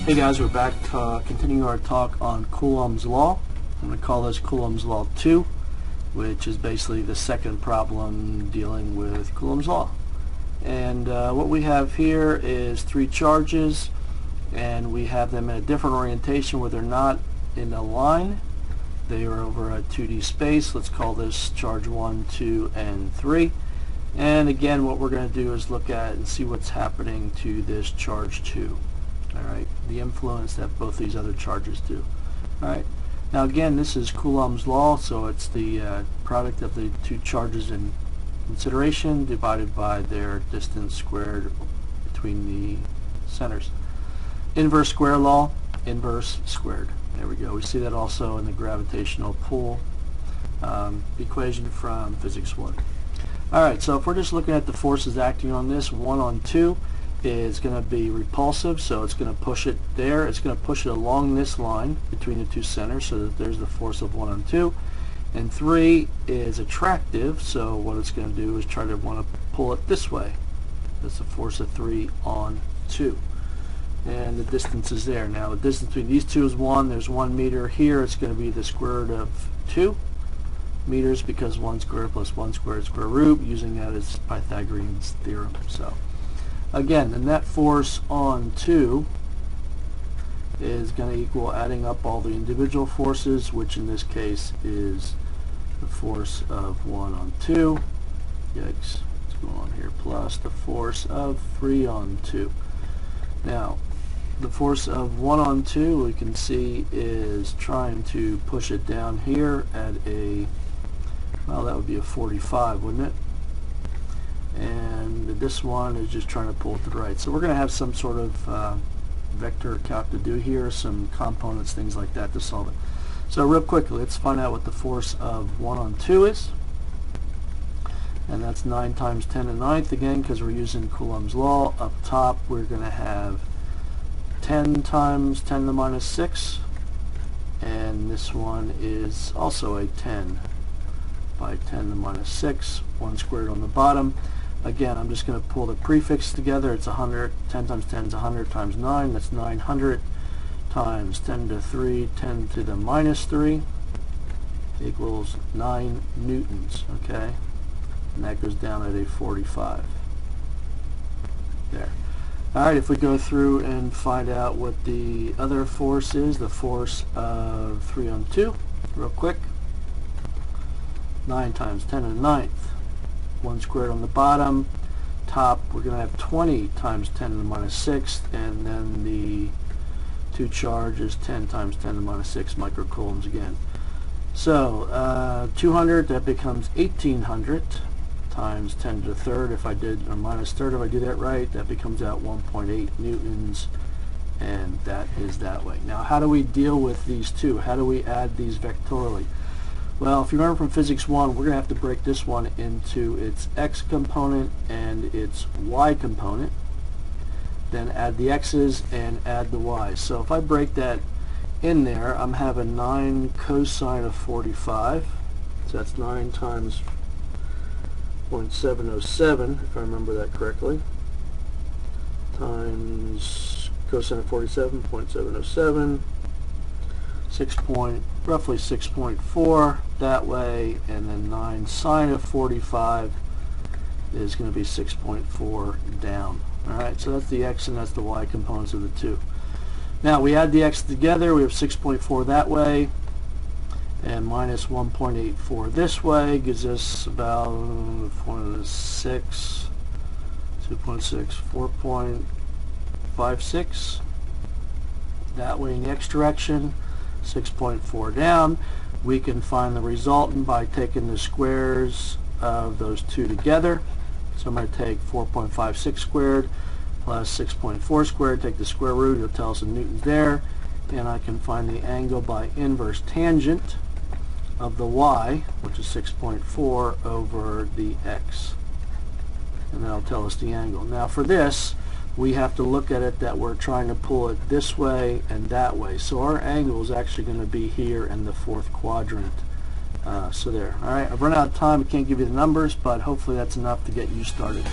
Hey guys, we're back continuing our talk on Coulomb's law. I'm going to call this Coulomb's law 2, which is basically the second problem dealing with Coulomb's law. And what we have here is three charges, and we have them in a different orientation where they're not in a line. They are over a 2D space. Let's call this charge 1, 2, and 3. And again, what we're going to do is look at and see what's happening to this charge 2. Alright, the influence that both these other charges do. Alright, now again, this is Coulomb's law, so it's the product of the two charges in consideration divided by their distance squared between the centers. Inverse square law, inverse squared. There we go. We see that also in the gravitational pull equation from Physics 1. Alright, so if we're just looking at the forces acting on this, 1 on 2 is going to be repulsive, so it's going to push it there. It's going to push it along this line between the two centers, so that there's the force of 1 on 2. And 3 is attractive, so what it's going to do is try to want to pull it this way. That's the force of 3 on 2. And the distance is there. Now the distance between these two is 1. There's 1 meter here. It's going to be the square root of 2 meters, because 1 squared plus 1 squared square root, using that as Pythagorean's theorem. So again, the net force on 2 is going to equal adding up all the individual forces, which in this case is the force of 1 on 2. Yikes, what's going on here? Plus the force of 3 on 2. Now, the force of 1 on 2, we can see, is trying to push it down here at a, well, that would be a 45, wouldn't it? And this one is just trying to pull it to the right. So we're going to have some sort of vector calc to do here, some components, things like that to solve it. So real quickly, let's find out what the force of 1 on 2 is. And that's 9 times 10 to the 9th, again, because we're using Coulomb's law. Up top, we're going to have 10 times 10 to the minus 6. And this one is also a 10 by 10 to the minus 6, 1 squared on the bottom. Again, I'm just going to pull the prefix together. It's 100. 10 times 10 is 100 times 9. That's 900 times 10 to the 3, 10 to the minus 3 equals 9 newtons. Okay, and that goes down at a 45. There. Alright, if we go through and find out what the other force is, the force of 3 on 2, real quick. 9 times 10 to the 9th. 1 squared on the bottom. Top, we're going to have 20 times 10 to the minus 6th, and then the 2 charge is 10 times 10 to the minus 6 microcoulombs again. So 200, that becomes 1800 times 10 to the third, if I did, or minus third, if I do that right, that becomes out 1.8 newtons, and that is that way. Now, how do we deal with these two? How do we add these vectorially? Well, if you remember from Physics 1, we're going to have to break this one into its x component and its y component, then add the x's and add the y's. So if I break that in there, I'm having 9 cosine of 45, so that's 9 times 0.707, if I remember that correctly, times cosine of 47, 0.707, roughly 6.4 that way, and then 9 sine of 45 is going to be 6.4 down. Alright, so that's the x and that's the y components of the two. Now we add the x together, we have 6.4 that way, and minus 1.84 this way gives us about 4.6, 2.6, 4.56 that way in the x direction. 6.4 down. We can find the resultant by taking the squares of those two together. So I'm going to take 4.56 squared plus 6.4 squared, take the square root, it'll tell us in newtons there, and I can find the angle by inverse tangent of the y, which is 6.4 over the x, and that'll tell us the angle. Now for this, we have to look at it that we're trying to pull it this way and that way. So our angle is actually going to be here in the 4th quadrant. So there. Alright, I've run out of time. I can't give you the numbers, but hopefully that's enough to get you started.